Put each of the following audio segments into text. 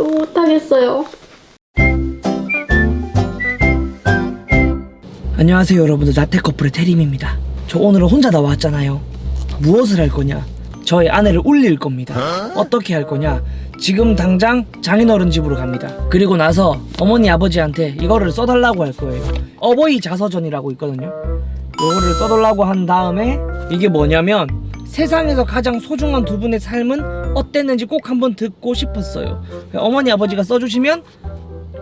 못하겠어요. 안녕하세요 여러분들, 나태커플의 태림입니다. 저 오늘은 혼자 나왔잖아요. 무엇을 할 거냐? 저의 아내를 울릴 겁니다. 어떻게 할 거냐? 지금 당장 장인어른 집으로 갑니다. 그리고 나서 어머니 아버지한테 이거를 써달라고 할 거예요. 어버이 자서전이라고 있거든요. 이거를 써달라고 한 다음에 이게 뭐냐면 세상에서 가장 소중한 두 분의 삶은 어땠는지 꼭 한번 듣고 싶었어요. 어머니 아버지가 써주시면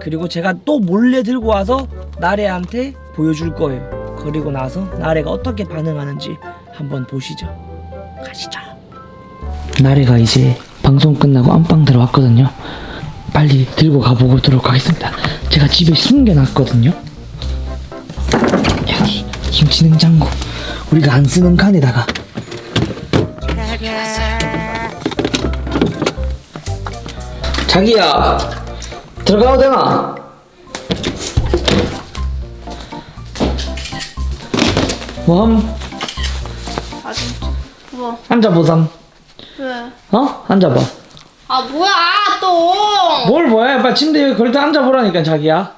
그리고 제가 또 몰래 들고 와서 나래한테 보여줄 거예요. 그리고 나서 나래가 어떻게 반응하는지 한번 보시죠. 가시죠. 나래가 이제 방송 끝나고 안방 들어왔거든요. 빨리 들고 가보도록 하겠습니다. 제가 집에 숨겨놨거든요. 여기 김치냉장고, 우리가 안 쓰는 칸에다가. 자기야, 들어가도 되나? 뭐함? 뭐? 앉아보삼. 왜? 앉아봐. 아 뭐야 또? 뭘 뭐야? 빨리 침대 여기 걸터 앉아보라니까 자기야.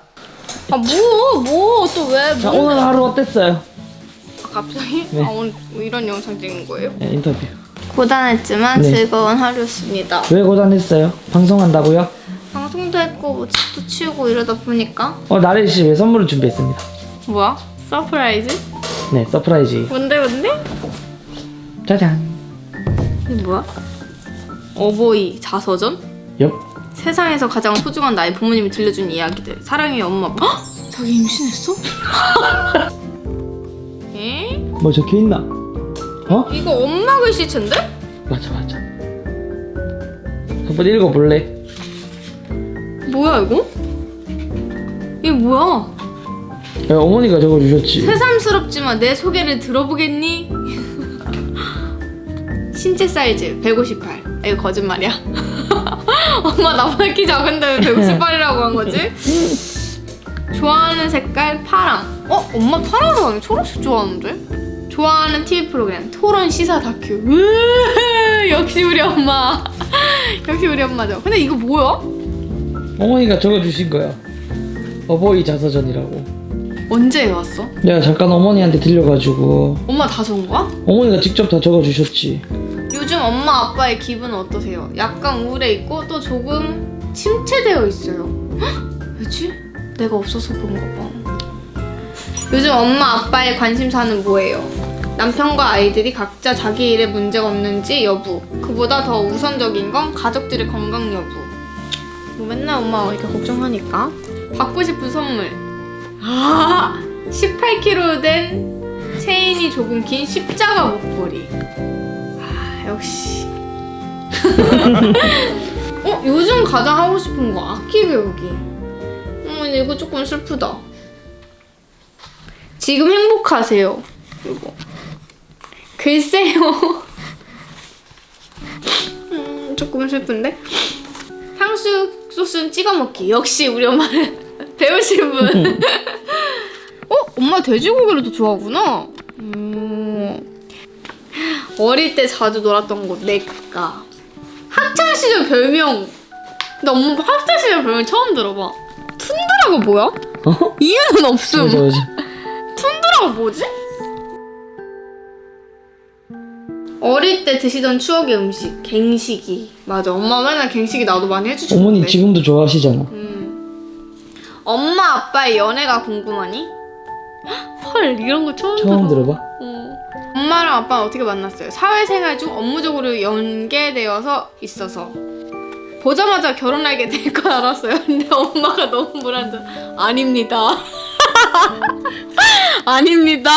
아 뭐 또 왜? 자, 오늘 하루 어땠어요? 갑자기? 네. 오늘 이런 영상 찍은 거예요? 네, 인터뷰. 고단했지만 네. 즐거운 하루였습니다. 왜 고단했어요? 방송한다고요? 방송도 했고 뭐 집도 치우고 이러다 보니까. 나래 씨 왜 선물을 준비했습니다. 뭐야? 서프라이즈? 네, 서프라이즈. 뭔데? 짜잔. 이게 뭐야? 어버이 자서전? 옆. 세상에서 가장 소중한 나의 부모님이 들려준 이야기들. 사랑해 엄마. 헉! 자기 임신했어? 에? 뭐 적혀있나? 이거 엄마 글씨체인데? 맞아. 한번 읽어볼래? 뭐야 이거? 이게 뭐야? 야, 어머니가 적어주셨지. 새삼스럽지만 내 소개를 들어보겠니? 신체 사이즈 158. 아, 이거 거짓말이야. 엄마 나보다 키 작은데 왜 158이라고 한 거지? 좋아하는 색깔 파랑. 엄마 파란색 아니고 초록색 좋아하는데? 좋아하는 TV 프로그램 토론 시사 다큐. 역시 우리 엄마. 역시 우리 엄마죠. 근데 이거 뭐야? 어머니가 적어주신 거야. 어버이 자서전이라고. 언제 해왔어? 내가 잠깐 어머니한테 들려가지고 엄마 다 적은 거야? 어머니가 직접 다 적어주셨지. 요즘 엄마 아빠의 기분은 어떠세요? 약간 우울해 있고 또 조금 침체되어 있어요. 헉? 왜지? 내가 없어서 그런가 봐. 요즘 엄마 아빠의 관심사는 뭐예요? 남편과 아이들이 각자 자기 일에 문제가 없는지 여부. 그보다 더 우선적인 건 가족들의 건강 여부. 뭐 맨날 엄마가 이렇게 걱정하니까. 받고 싶은 선물. 18kg 된 체인이 조금 긴 십자가 목걸이. 역시. 요즘 가장 하고 싶은 거 악기 배우기. 근데 이거 조금 슬프다. 지금 행복하세요. 이거. 글쎄요. 조금 슬픈데? 탕수육 소스는 찍어 먹기. 역시 우리 엄마는 배우신 분. 엄마 돼지고기를 더 좋아하구나. 어릴 때 자주 놀았던 곳 내가. 학창 시절 별명. 나 엄마 학창 시절 별명 처음 들어봐. 툰드라가 뭐야? 이유는 없음. 맞아. 툰드라가 뭐지? 어릴 때 드시던 추억의 음식 갱식이. 맞아, 엄마 맨날 갱식이 나도 많이 해주셨는데. 어머니 지금도 좋아하시잖아. 엄마 아빠의 연애가 궁금하니? 헐, 이런 거 처음 들어봐? 엄마랑 아빠는 어떻게 만났어요? 사회생활 중 업무적으로 연계되어서 있어서. 보자마자 결혼하게 될 걸 알았어요. 근데 엄마가 너무 불안해. 아닙니다. 아닙니다.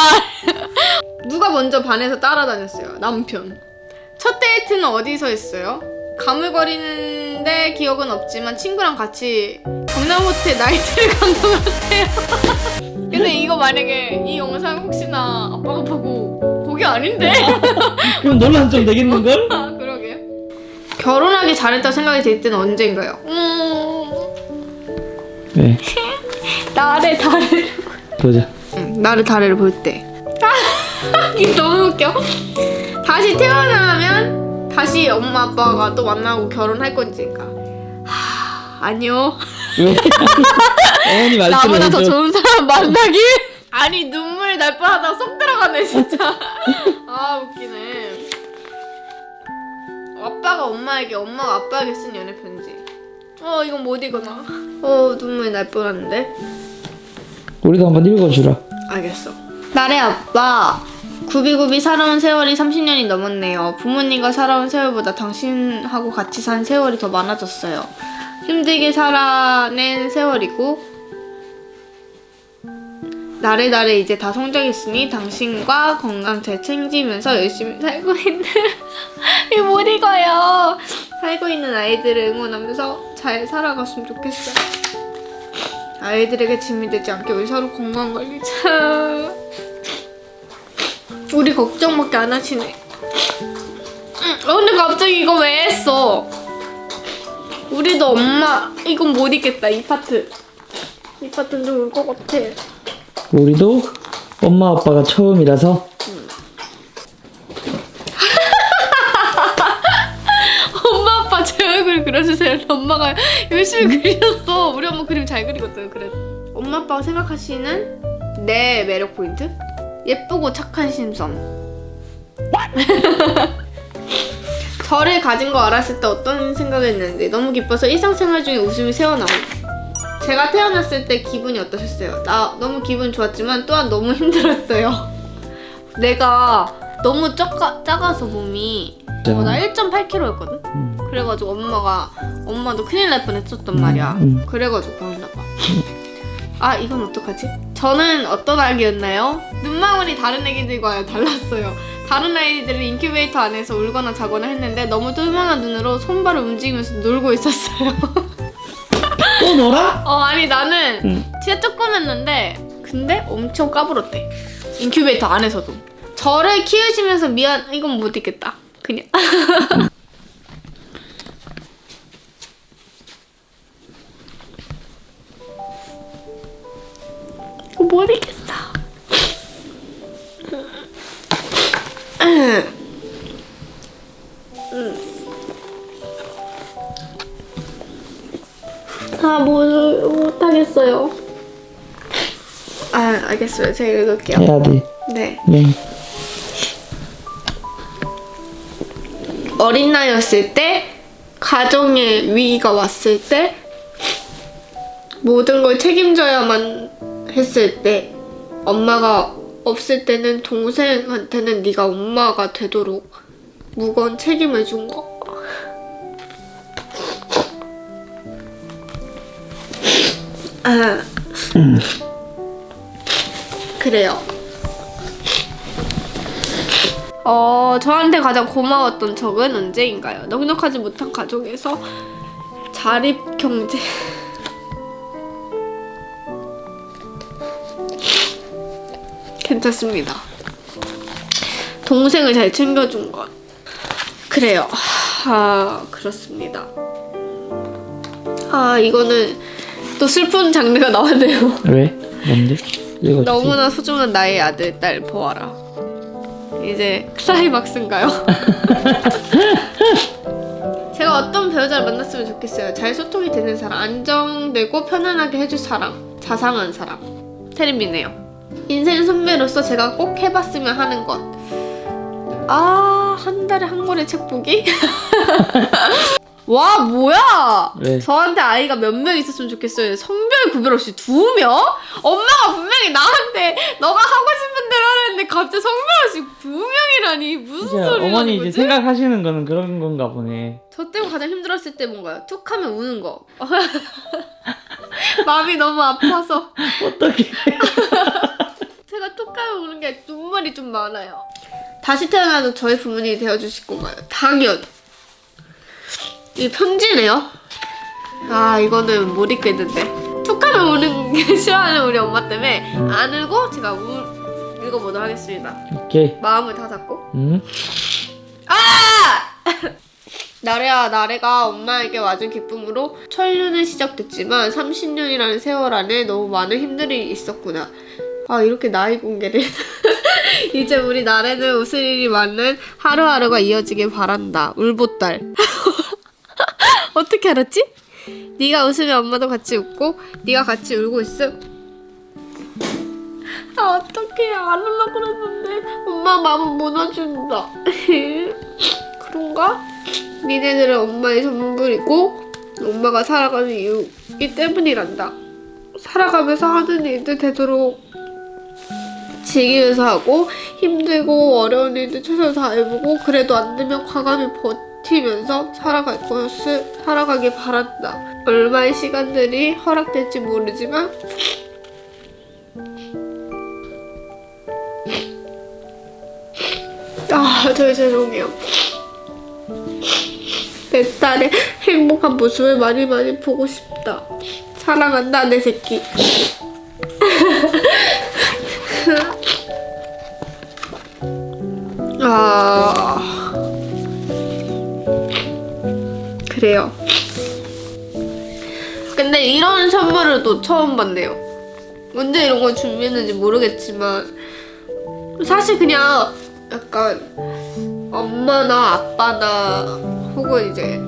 누가 먼저 반해서 따라다녔어요? 남편. 첫 데이트는 어디서 했어요? 가물거리는데 기억은 없지만 친구랑 같이 경남호텔 나이트를 간 것 같아요. 근데 이거 만약에 이 영상 혹시나 아빠가 보고 거기 아닌데? 그럼 논란 좀 되겠는걸? 그러게. 결혼하기 잘했다 생각이 들 때는 언젠가요? 네. 나를 다를 보자. 나를 다래를 볼 때. 이게 너무 웃겨. 다시 태어나면 다시 엄마 아빠가 또 만나고 결혼할 건지인가? 아니요. 왜? 어머니 말씀을 나보다 더 해줘. 좋은 사람 만나길? 아니 눈물이 날 뻔하다가 쏙 들어가네 진짜. 아 웃기네. 아빠가 엄마에게, 엄마가 아빠에게 쓴 연애 편지. 이건 못 읽어나. 눈물이 날 뻔했는데. 우리도 한번 읽어주라. 알겠어. 나래 아빠, 굽이굽이 살아온 세월이 30년이 넘었네요. 부모님과 살아온 세월보다 당신하고 같이 산 세월이 더 많아졌어요. 힘들게 살아낸 세월이고 나래 이제 다 성장했으니 당신과 건강 잘 챙기면서 열심히 살고 있는 이거 못 읽어요. 살고 있는 아이들을 응원하면서 잘 살아갔으면 좋겠어요. 아이들에게 짐이 되지 않게 우리 서로 건강 관리자. 우리 걱정밖에 안 하시네. 근데 갑자기 이거 왜 했어? 우리도 엄마 이건 못 읽겠다. 이 파트는 좀 울 것 같아. 우리도 엄마 아빠가 처음이라서 엄마 아빠 제 얼굴 그려주세요. 엄마가 열심히 그리셨어. 우리 엄마 그림 잘 그리거든. 그래. 엄마 아빠가 생각하시는 내 매력 포인트? 예쁘고 착한 심성. 저를 가진 거 알았을 때 어떤 생각을 했는데 너무 기뻐서 일상생활 중에 웃음이 새어나오고. 제가 태어났을 때 기분이 어떠셨어요? 나 너무 기분 좋았지만 또한 너무 힘들었어요. 내가 너무 작아서 몸이 나 1.8kg였거든? 그래가지고 엄마도 큰일 날 뻔했었단 말이야. 그래가지고 그런가 봐. 이건 어떡하지? 저는 어떤 아기였나요? 눈망울이 다른 애기들과 달랐어요. 다른 아이들은 인큐베이터 안에서 울거나 자거나 했는데 너무 똘망한 눈으로 손발을 움직이면서 놀고 있었어요. 또 놀아? 아니 나는 진짜 조그맸는데 근데 엄청 까불었대. 인큐베이터 안에서도. 저를 키우시면서 미안. 이건 못 읽겠다. 그냥. 못 읽겠어. 못하겠어요. 알겠어요. 제가 읽을게요. 해야 돼. 네. 네. 어린 나이였을 때, 가정에 위기가 왔을 때, 모든 걸 책임져야만 했을 때, 엄마가 없을 때는 동생한테는 네가 엄마가 되도록 무거운 책임을 준 거. 그래요. 저한테 가장 고마웠던 적은 언제인가요? 넉넉하지 못한 가족에서 자립 경제. 괜찮습니다. 동생을 잘 챙겨준 것. 그래요. 그렇습니다. 이거는 또 슬픈 장르가 나왔네요. 왜? 뭔데? 읽어주세요. 너무나 소중한 나의 아들, 딸 보아라. 이제 클라이막스인가요? 제가 어떤 배우자를 만났으면 좋겠어요. 잘 소통이 되는 사람, 안정되고 편안하게 해줄 사람, 자상한 사람. 테림이네요. 인생 선배로서 제가 꼭 해봤으면 하는 것. 한 달에 한 권의 책 보기? 와 뭐야? 왜? 저한테 아이가 몇 명 있었으면 좋겠어요. 성별 구별 없이 2명? 엄마가 분명히 나한테 너가 하고 싶은 대로 하라는데 갑자기 성별 없이 2명이라니 무슨 소리라는 어머니 거지? 이제 생각하시는 거는 그런 건가 보네. 저 때문에 가장 힘들었을 때 뭔가요? 툭하면 우는 거. 마음이 너무 아파서 어떻게? 제가 툭하면 우는 게 눈물이 좀 많아요. 다시 태어나도 저희 부모님이 되어주실 건가요? 당연. 이 편지네요? 이거는 못 읽겠는데. 툭하면 우는 게 싫어하는 우리 엄마 때문에 안 울고 제가 읽어보도록 하겠습니다. 오케이. 마음을 다 잡고. 응? 나래가 엄마에게 와준 기쁨으로 천년은 시작됐지만 30년이라는 세월 안에 너무 많은 힘들이 있었구나. 이렇게 나이 공개를 이제 우리 나래는 웃을 일이 많은 하루하루가 이어지길 바란다. 울보딸. 어떻게 알았지? 네가 웃으면 엄마도 같이 웃고 네가 같이 울고 있음. 아 어떡해, 안 울려고 그랬는데 엄마 마음은 무너진다. 그런가? 니네들은 엄마의 선물이고 엄마가 살아가는 이유이 때문이란다. 살아가면서 하는 일들 되도록 즐기면서 하고 힘들고 어려운 일들 최선을 다해보고 그래도 안 되면 과감히 버티면서 살아가길 바란다. 얼마의 시간들이 허락될지 모르지만 저 죄송해요. 내 딸의 행복한 모습을 많이 보고 싶다. 사랑한다 내 새끼. 그래요. 근데 이런 선물을 또 처음 받네요. 언제 이런 걸 준비했는지 모르겠지만 사실 그냥 약간 엄마나 아빠나 혹은 이제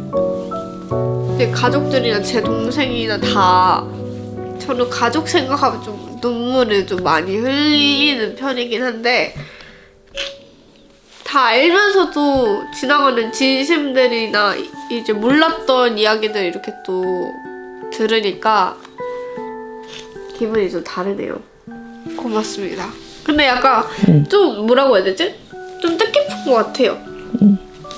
내 가족들이나 제 동생이나 다 저는 가족 생각하면 좀 눈물을 좀 많이 흘리는 편이긴 한데 다 알면서도 지나가는 진심들이나 이제 몰랐던 이야기들 이렇게 또 들으니까 기분이 좀 다르네요. 고맙습니다. 근데 약간 좀 뭐라고 해야 되지? 좀 뜻깊은 것 같아요.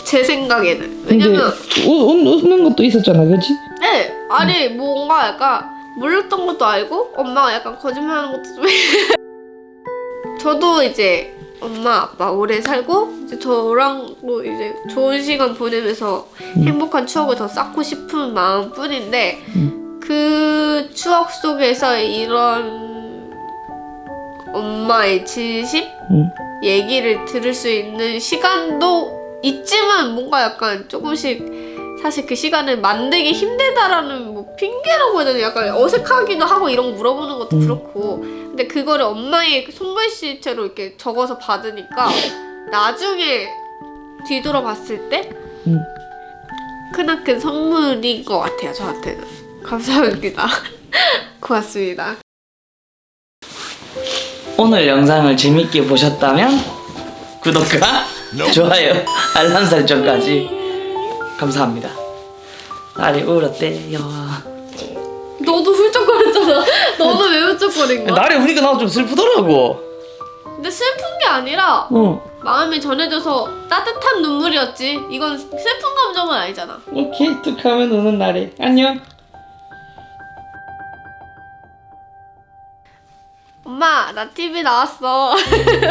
제 생각에는. 왜냐면 웃는 것도 있었잖아, 그렇지? 네, 아니 뭔가 약간 몰랐던 것도 알고 엄마가 약간 거짓말하는 것도 좀 저도 이제 엄마 아빠 오래 살고 이제 저랑도 이제 좋은 시간 보내면서 행복한 추억을 더 쌓고 싶은 마음뿐인데 그 추억 속에서 이런 엄마의 진심 얘기를 들을 수 있는 시간도 있지만 뭔가 약간 조금씩 사실 그 시간을 만들기 힘들다라는 뭐 핑계라고 해야 되나 약간 어색하기도 하고 이런 거 물어보는 것도 그렇고 근데 그거를 엄마의 손글씨체로 이렇게 적어서 받으니까 나중에 뒤돌아봤을 때 크나큰 선물인 것 같아요 저한테는. 감사합니다. 고맙습니다. 오늘 영상을 재밌게 보셨다면 구독과 좋아요, 알람 설정까지 감사합니다. 딸이 울었대요. 너도 훌쩍거렸잖아. 너도 왜 훌쩍거린 거야? 나를 우니까 나도 좀 슬프더라고. 근데 슬픈 게 아니라 마음이 전해져서 따뜻한 눈물이었지. 이건 슬픈 감정은 아니잖아. 오케이, 툭 하면 우는 나래. 안녕. 엄마 나 TV 나왔어.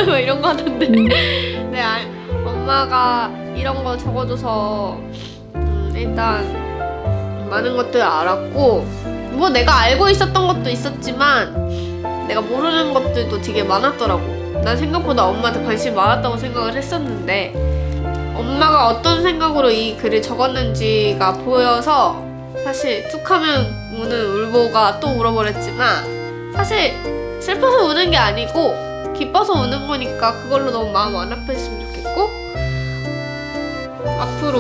뭐 이런 거 하던데. 네, 엄마가 이런 거 적어줘서 일단 많은 것들 알았고 뭐 내가 알고 있었던 것도 있었지만 내가 모르는 것들도 되게 많았더라고. 난 생각보다 엄마한테 관심이 많았다고 생각을 했었는데 엄마가 어떤 생각으로 이 글을 적었는지가 보여서 사실 툭하면 우는 울보가 또 울어버렸지만 사실 슬퍼서 우는 게 아니고 기뻐서 우는 거니까 그걸로 너무 마음 안 아팠으면 좋겠고 앞으로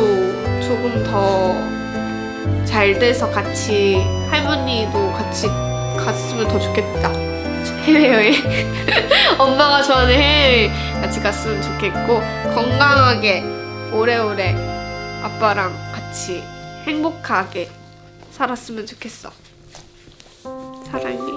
조금 더 잘 돼서 같이 할머니도 같이 갔으면 더 좋겠다. 해외여행 엄마가 좋아하는 해외여행 같이 갔으면 좋겠고 건강하게 오래오래 아빠랑 같이 행복하게 살았으면 좋겠어. 사랑해.